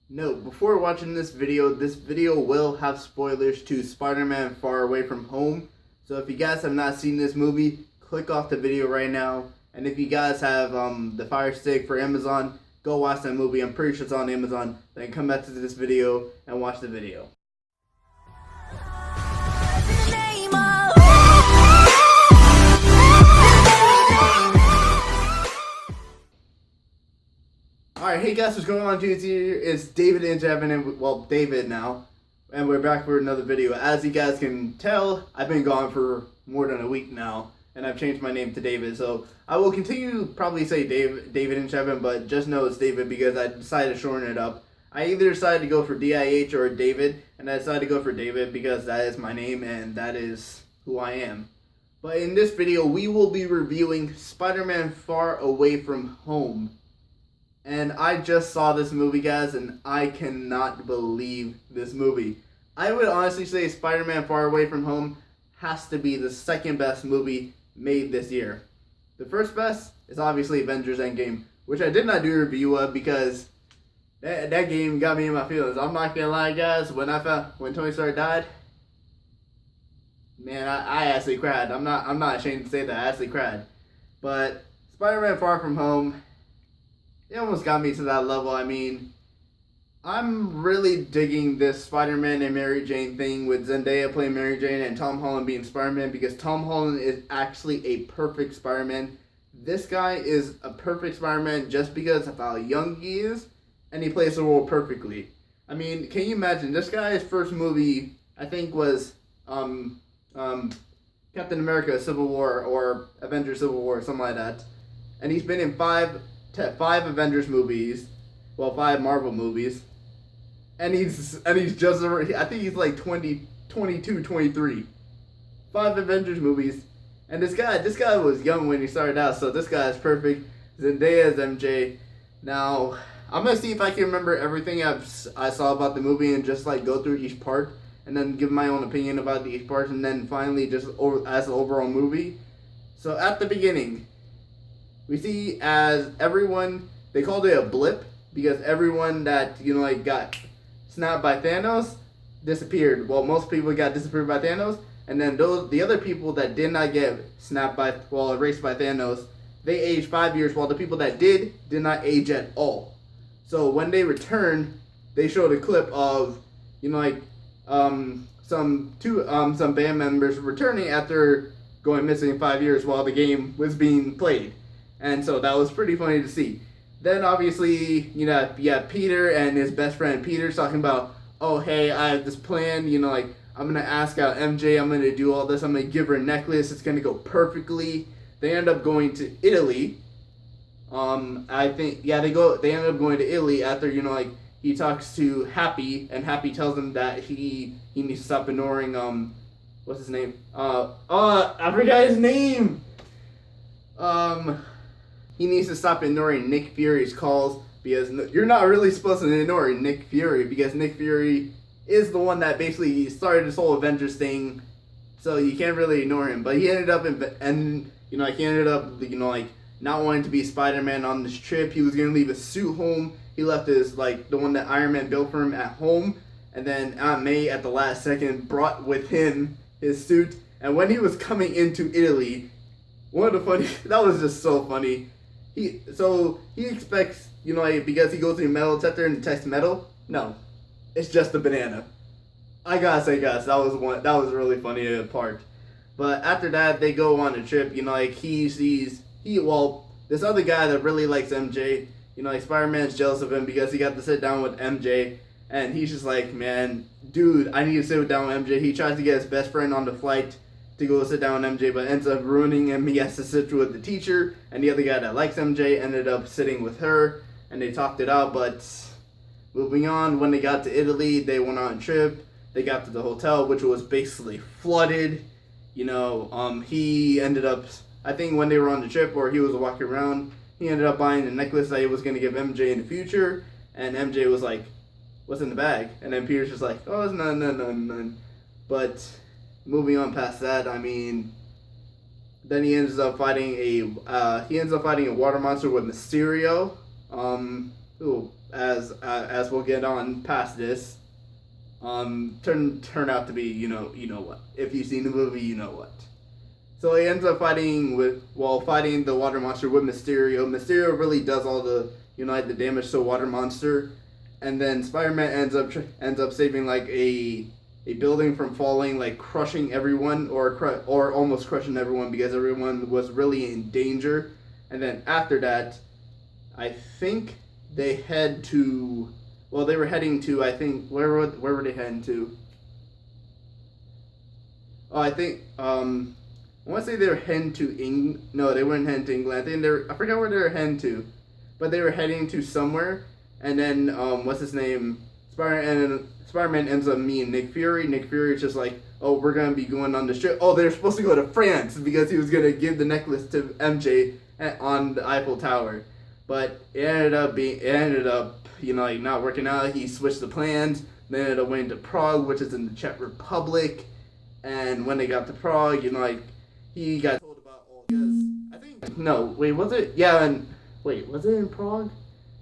Note, before watching this video will have spoilers to Spider-Man Far Away From Home. So if you guys have not seen this movie, click off the video right now. And if you guys have the Fire Stick for Amazon, go watch that movie. I'm pretty sure it's on Amazon. Then come back to this video and watch the video. Alright, hey guys, what's going on? Here is David and Jevin, and well, David now, and we're back for another video. As you guys can tell, I've been gone for more than a week now, and I've changed my name to David. So I will continue to probably say David and Jevin, but just know it's David because I decided to shorten it up. I either decided to go for DIH or David, and I decided to go for David because that is my name and that is who I am. But in this video, we will be reviewing Spider-Man Far Away From Home. And I just saw this movie, guys, and I cannot believe this movie. I would honestly say Spider-Man Far Away From Home has to be the second best movie made this year. The first best is obviously Avengers Endgame, which I did not do a review of because that game got me in my feelings. I'm not gonna lie, guys, when Tony Stark died, man, I actually cried. I'm not ashamed to say that. I actually cried. But Spider-Man Far From Home, it almost got me to that level. I mean, I'm really digging this Spider-Man and Mary Jane thing with Zendaya playing Mary Jane and Tom Holland being Spider-Man because Tom Holland is actually a perfect Spider-Man. This guy is a perfect Spider-Man just because of how young he is, and he plays the role perfectly. I mean, can you imagine? This guy's first movie, I think, was Captain America Civil War or Avengers Civil War, something like that. And he's been in five Avengers movies, well, 5 Marvel movies, and he's just, I think he's like 22, 23. 5 Avengers movies, and this guy was young when he started out, so this guy is perfect. Zendaya is MJ. Now, I'm gonna see if I can remember everything I saw about the movie and just like go through each part and then give my own opinion about each part, and then finally just as the overall movie. So at the beginning, we see as everyone, they called it a blip because everyone that, like got snapped by Thanos disappeared. Well, most people got disappeared by Thanos, and then the other people that did not get erased by Thanos, they aged 5 years, while the people that did not age at all. So when they returned, they showed a clip of, some band members returning after going missing in 5 years while the game was being played. And so that was pretty funny to see. Then obviously, you have Peter and his best friend Peter talking about, oh, hey, I have this plan, I'm going to ask out MJ, I'm going to do all this, I'm going to give her a necklace, it's going to go perfectly. They end up going to Italy. They end up going to Italy after, he talks to Happy, and Happy tells him that he needs to stop ignoring, what's his name? I forgot his name! He needs to stop ignoring Nick Fury's calls because you're not really supposed to ignore Nick Fury because Nick Fury is the one that basically started this whole Avengers thing, so you can't really ignore him. But he ended up not wanting to be Spider-Man on this trip. He was gonna leave his suit home. He left his the one that Iron Man built for him at home, and then Aunt May at the last second brought with him his suit. And when he was coming into Italy, that was just so funny. He expects, because he goes to the metal detector and detects metal. No, it's just a banana. I gotta say, guys, that was a really funny part. But after that, they go on a trip. This other guy that really likes MJ. Spider-Man's jealous of him because he got to sit down with MJ, and he's just like, man, dude, I need to sit down with MJ. He tries to get his best friend on the flight to go sit down with MJ, but ends up ruining him. He has to sit with the teacher, and the other guy that likes MJ ended up sitting with her, and they talked it out. But moving on, when they got to Italy, they went on a trip. They got to the hotel, which was basically flooded. He ended up, I think when they were on the trip or he was walking around, he ended up buying a necklace that he was going to give MJ in the future, and MJ was like, what's in the bag? And then Peter's just like, oh, it's none. But moving on past that, I mean, then he ends up fighting a water monster with Mysterio. as we'll get on past this, turn out to be you know what. If you've seen the movie, you know what. So he ends up fighting the water monster with Mysterio. Mysterio really does all the the damage to water monster, and then Spider-Man ends up saving like a building from falling, like crushing everyone or almost crushing everyone because everyone was really in danger. And then after that, I think they head to. Well, they were heading to. I think where were they heading to? Oh, I think I want to say they were heading to England. No, they weren't heading to England. I forgot where they were heading to, but they were heading to somewhere. And then what's his name? Spider-Man ends up meeting Nick Fury. Nick Fury is just like, oh, we're gonna be going on this trip. Oh, they're supposed to go to France because he was gonna give the necklace to MJ on the Eiffel Tower, but it ended up like not working out. He switched the plans. They ended up went to Prague, which is in the Czech Republic. And when they got to Prague, like he got told about all because I think no wait was it yeah and wait was it in Prague?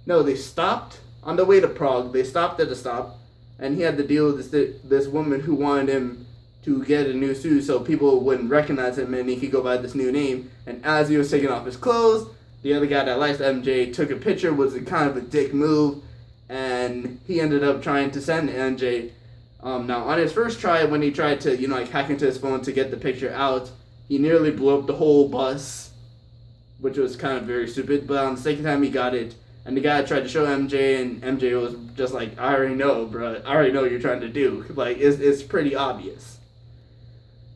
No, they stopped on the way to Prague. They stopped at a stop, and he had to deal with this woman who wanted him to get a new suit so people wouldn't recognize him and he could go by this new name. And as he was taking off his clothes, the other guy that likes MJ took a picture. Was a kind of a dick move, and he ended up trying to send MJ. Now on his first try, when he tried to hack into his phone to get the picture out, he nearly blew up the whole bus, which was kind of very stupid. But on the second time, he got it. And the guy tried to show MJ, and MJ was just like, I already know, bro. I already know what you're trying to do. Like, it's pretty obvious.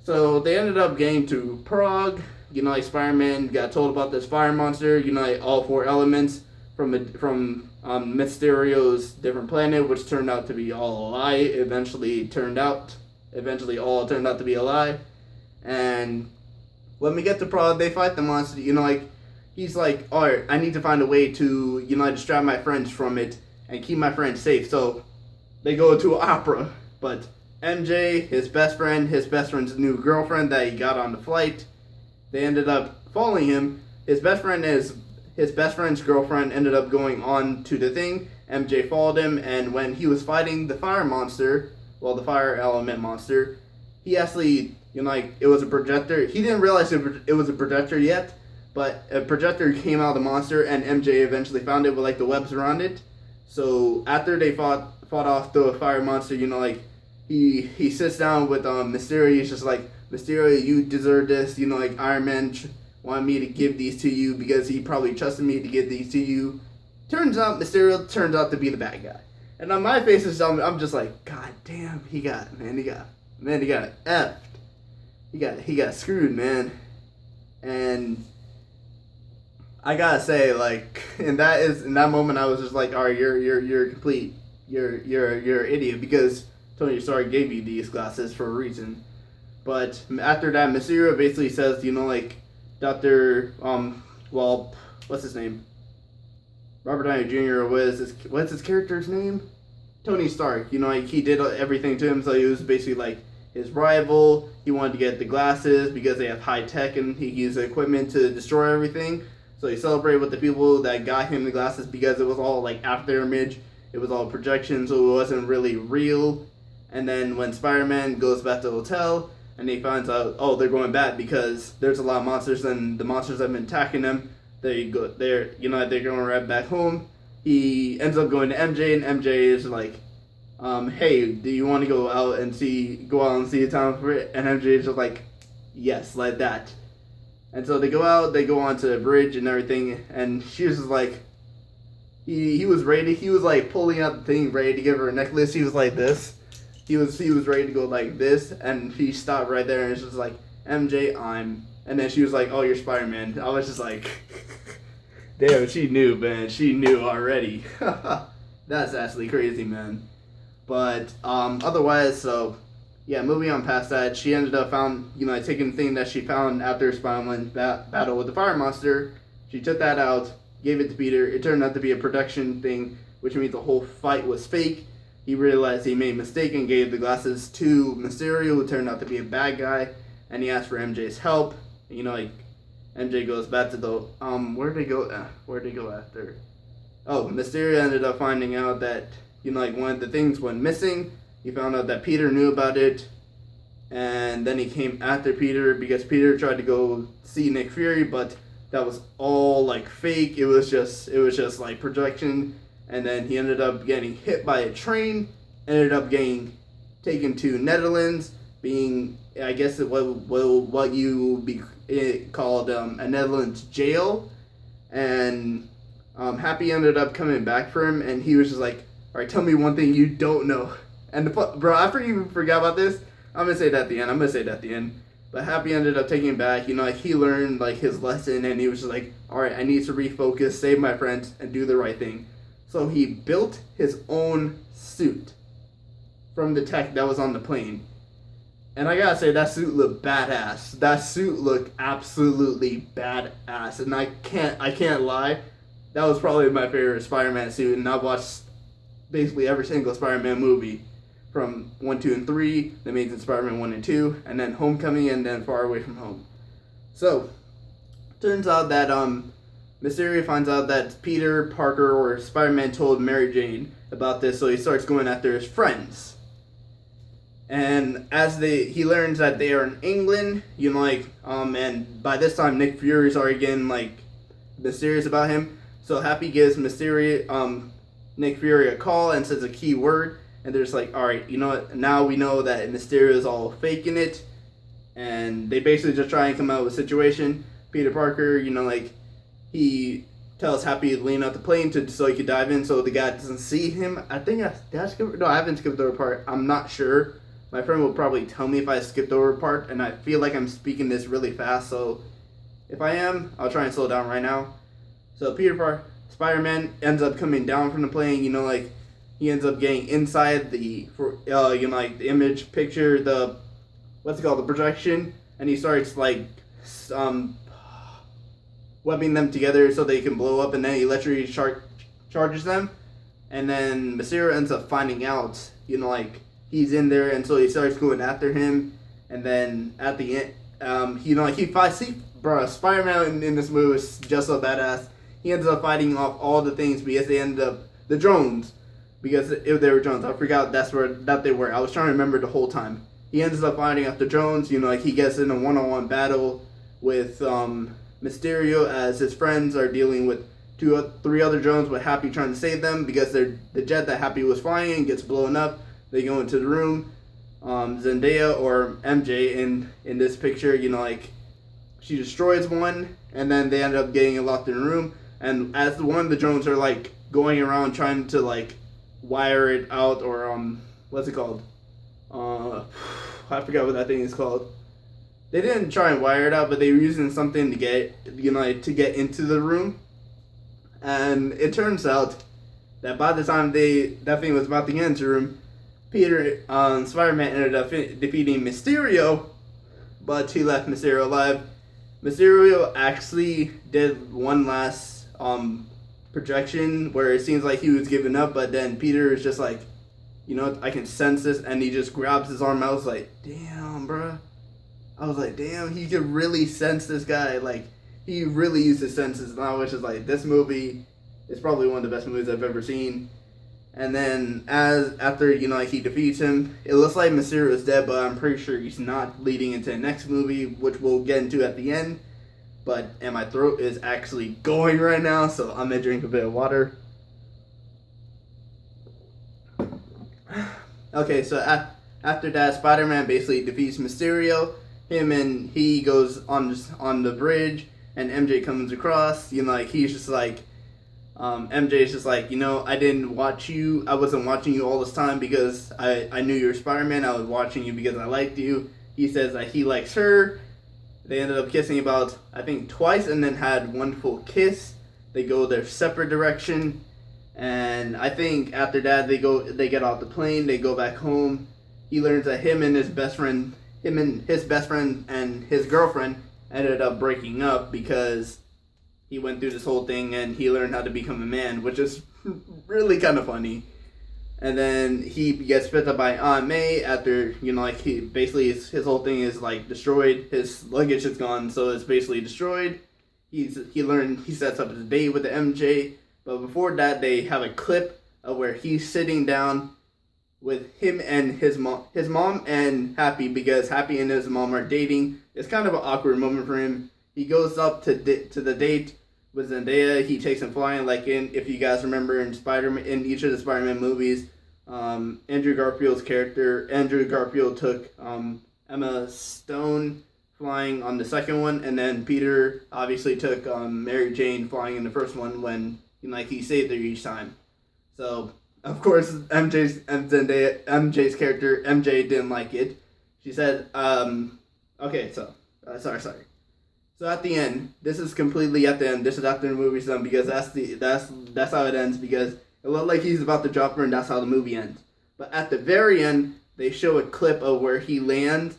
So they ended up getting to Prague. Like Spider-Man got told about this fire monster. Like all four elements from Mysterio's different planet, which turned out to be all a lie. Eventually all turned out to be a lie. And when we get to Prague, they fight the monster. He's like, alright, I need to find a way to, distract my friends from it and keep my friends safe. So they go to an opera. But MJ, his best friend's new girlfriend that he got on the flight, they ended up following him. His best friend's girlfriend ended up going on to the thing. MJ followed him, and when he was fighting the fire monster, the fire element monster, he actually, it was a projector. He didn't realize it was a projector yet. But a projector came out of the monster, and MJ eventually found it with the webs around it. So after they fought off the fire monster, he sits down with Mysterio. He's just like, Mysterio, you deserve this. Iron Man wanted me to give these to you because he probably trusted me to give these to you. Mysterio turns out to be the bad guy. And on my face, I'm just like, God damn, he got effed. He got screwed, man. And I gotta say, in that moment, I was just like, all right, you're complete, you're an idiot because Tony Stark gave you these glasses for a reason. But after that, Mysterio basically says, Dr. What's his name? Robert Downey Jr. What's his character's name? Tony Stark. He did everything to him, so he was basically his rival. He wanted to get the glasses because they have high tech and he used the equipment to destroy everything. So he celebrated with the people that got him the glasses because it was all after image. It was all projection, so it wasn't really real. And then when Spider-Man goes back to the hotel and he finds out, oh, they're going back because there's a lot of monsters and the monsters have been attacking them. They're going right back home. He ends up going to MJ, and MJ is like, hey, do you want to go out and see a town for it? And MJ is just like, yes, like that. And so they go out, they go onto the bridge and everything, and she was just like, he was ready, he was pulling out the thing, ready to give her a necklace. He was like this. He was ready to go like this, and he stopped right there and it's just like, MJ, and then she was like, oh, you're Spider-Man. I was just like, damn, she knew, man. She knew already. That's actually crazy, man. But otherwise, so yeah, moving on past that, she ended up taking the thing that she found after Spider-Man's battle with the fire monster. She took that out, gave it to Peter. It turned out to be a production thing, which means the whole fight was fake. He realized he made a mistake and gave the glasses to Mysterio, who turned out to be a bad guy, and he asked for MJ's help. MJ goes back to the where'd they go after? Mysterio ended up finding out that, like one of the things went missing. He found out that Peter knew about it, and then he came after Peter because Peter tried to go see Nick Fury, but that was all like fake. It was just like projection. And then he ended up getting hit by a train, ended up getting taken to Netherlands, being, I guess, what you be called a Netherlands jail. And Happy ended up coming back for him, and he was just like, all right, tell me one thing you don't know. And bro, I even forgot about this. I'm gonna say that at the end. But Happy ended up taking him back. Like he learned like his lesson, and he was just like, all right, I need to refocus, save my friends, and do the right thing. So he built his own suit from the tech that was on the plane. And I gotta say, that suit looked badass. That suit looked absolutely badass. And I can't lie, that was probably my favorite Spider-Man suit. And I've watched basically every single Spider-Man movie. From 1, 2, and 3, The Amazing Spider-Man 1 and 2, and then Homecoming, and then Far Away From Home. So, turns out that Mysterio finds out that Peter Parker or Spider-Man told Mary Jane about this, so he starts going after his friends. And as he learns that they are in England, and by this time Nick Fury's already getting mysterious about him. So Happy gives Nick Fury a call and says a key word, and they're just like, all right, you know what? Now we know that Mysterio is all faking it, and they basically just try and come out with a situation. Peter Parker, he tells Happy to lean out the plane so he could dive in so the guy doesn't see him. I think I haven't skipped over part. I'm not sure. My friend will probably tell me if I skipped over part, and I feel like I'm speaking this really fast, so if I am, I'll try and slow down right now. So Spider-Man ends up coming down from the plane, he ends up getting inside the image picture, the projection, and he starts webbing them together so they can blow up, and then he literally charges them, and then Mysterio ends up finding out, he's in there, and so he starts going after him, and then at the end, he fights. Spider-Man in this movie is just so badass. He ends up fighting off all the things because they ended up the drones. Because if they were drones, I forgot that they were. I was trying to remember the whole time. He ends up fighting off the drones. He gets in a one-on-one battle with Mysterio as his friends are dealing with 3 other drones with Happy trying to save them because the jet that Happy was flying gets blown up. They go into the room. Zendaya or MJ in this picture, she destroys one, and then they end up getting locked in a room. And as one of the drones are going around trying to wire it out, or what's it called? I forgot what that thing is called. They didn't try and wire it out, but they were using something to get into the room. And it turns out that by the time that thing was about to get into the room, Spider-Man ended up defeating Mysterio, but he left Mysterio alive. Mysterio actually did one last projection where it seems like he was giving up, but then Peter is just like, I can sense this, and he just grabs his arm. I was like, damn, bruh. I was like, damn, he could really sense this guy. He really used his senses, and I was just like, this movie is probably one of the best movies I've ever seen. And then after he defeats him, it looks like Mysterio is dead, but I'm pretty sure he's not, leading into the next movie, which we'll get into at the end. And my throat is actually going right now, so I'm gonna drink a bit of water. Okay, so after that, Spider-Man basically defeats Mysterio. He goes on the bridge, and MJ comes across. He's just like, MJ's just like, I didn't watch you. I wasn't watching you all this time because I knew you were Spider-Man. I was watching you because I liked you. He says that he likes her. They ended up kissing about, I think, twice, and then had one full kiss. They go their separate direction, and I think after that they get off the plane. They go back home. He learns that him and his best friend and his girlfriend ended up breaking up because he went through this whole thing and he learned how to become a man, which is really kind of funny. And then he gets picked up by Aunt May after, he basically his whole thing is destroyed. His luggage is gone, so it's basically destroyed. He sets up his date with the MJ, But before that, they have a clip of where he's sitting down with him and his mom and Happy, because Happy and his mom are dating. It's kind of an awkward moment for him. He goes up to the date with Zendaya. He takes him flying, like if you guys remember in Spider-Man, in each of the Spider-Man movies, Andrew Garfield took Emma Stone flying on the second one, and then Peter obviously took Mary Jane flying in the first one when he saved her each time. So of course MJ's character MJ didn't like it. She said, okay, so sorry. So at the end, this is completely at the end. This is after the movie's done, because that's how it ends, because it looked like he's about to drop her, and that's how the movie ends. But at the very end, they show a clip of where he lands,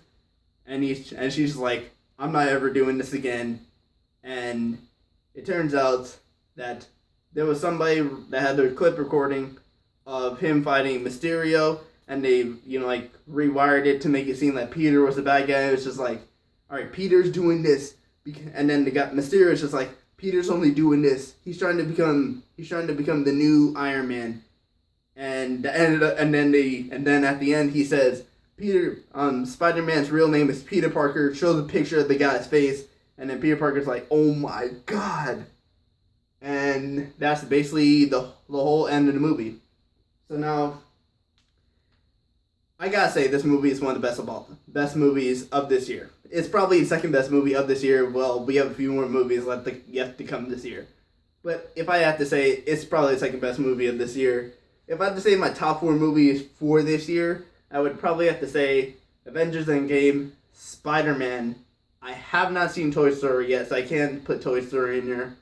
and she's like, "I'm not ever doing this again." And it turns out that there was somebody that had their clip recording of him fighting Mysterio, and they rewired it to make it seem like Peter was the bad guy. It was just like, all right, Peter's doing this, and then they got Mysterio's just like, Peter's only doing this. He's trying to become the new Iron Man. And then at the end he says, Spider-Man's real name is Peter Parker. Shows a picture of the guy's face, and then Peter Parker's like, oh my god. And that's basically the whole end of the movie. So now, I gotta say, this movie is one of the best movies of this year. It's probably the second best movie of this year. Well, we have a few more movies yet to come this year. But if I had to say, it's probably the second best movie of this year. If I had to say my top 4 movies for this year, I would probably have to say Avengers Endgame, Spider-Man. I have not seen Toy Story yet, so I can't put Toy Story in here.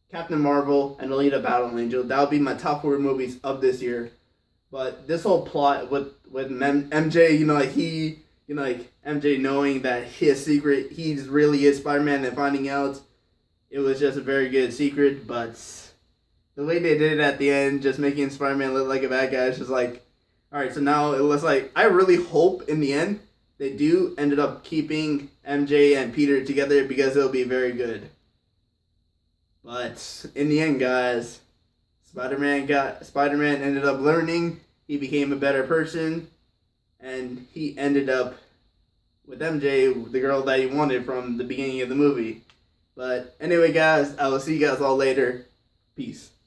Captain Marvel, and Alita Battle Angel. That would be my top 4 movies of this year. But this whole plot with MJ, MJ knowing that his secret, he really is Spider-Man, and finding out it was just a very good secret. But the way they did it at the end, just making Spider-Man look like a bad guy, is just like, alright, so now it looks like, I really hope in the end they ended up keeping MJ and Peter together, because it'll be very good. But in the end, guys, Spider-Man ended up learning. He became a better person, and he ended up with MJ, the girl that he wanted from the beginning of the movie. But anyway, guys, I will see you guys all later. Peace.